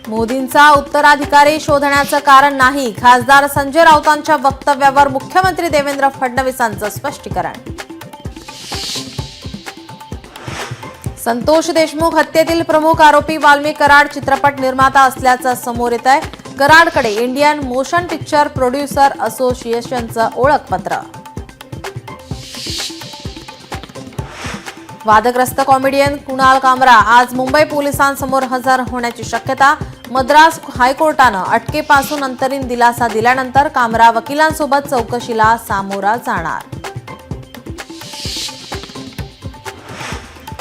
मोदींचा उत्तराधिकारी शोधण्याचं कारण नाही, खासदार संजय राऊतांच्या वक्तव्यावर मुख्यमंत्री देवेंद्र फडणवीसांचं स्पष्टीकरण. संतोष देशमुख हत्येतील प्रमुख आरोपी वाल्मी कराड चित्रपट निर्माता असल्याचं समोर येत आहे. कराडकडे इंडियन मोशन पिक्चर प्रोड्युसर असोसिएशनचं ओळखपत्र. वादग्रस्त कॉमेडियन कुणाल कामरा आज मुंबई पोलिसांसमोर हजर होण्याची शक्यता. मद्रास हायकोर्टानं अटकेपासून अंतरिम दिलासा दिल्यानंतर कामरा वकिलांसोबत चौकशीला सामोरा जाणार.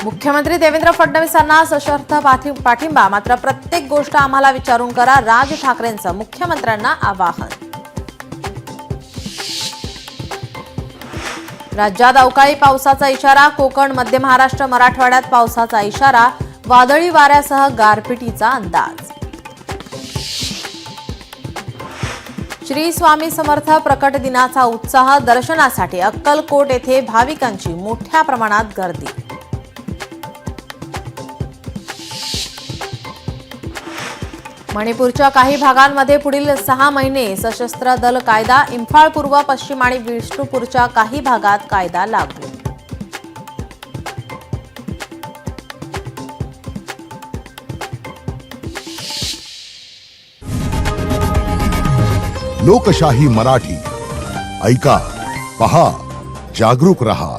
मुख्यमंत्री देवेंद्र फडणवीसांना सशर्त पाठिंबा, मात्र प्रत्येक गोष्ट आम्हाला विचारून करा, राज ठाकरेंचं मुख्यमंत्र्यांना आवाहन. राज्यात अवकाळी पावसाचा इशारा. कोकण, मध्य महाराष्ट्र, मराठवाड्यात पावसाचा इशारा. वादळी वाऱ्यासह गारपिटीचा अंदाज. श्री स्वामी समर्थ प्रकट दिनाचा उत्साह. दर्शनासाठी अक्कलकोट येथे भाविकांची मोठ्या प्रमाणात गर्दी. मणिपूरच्या काही भागांमध्ये पुढील 6 महिने सशस्त्र दल कायदा. इम्फाळ पूर्व, पश्चिम आणि विष्णुपूरच्या काही भागात कायदा लागू. लोकशाही मराठी ऐका, पहा, जागरूक रहा.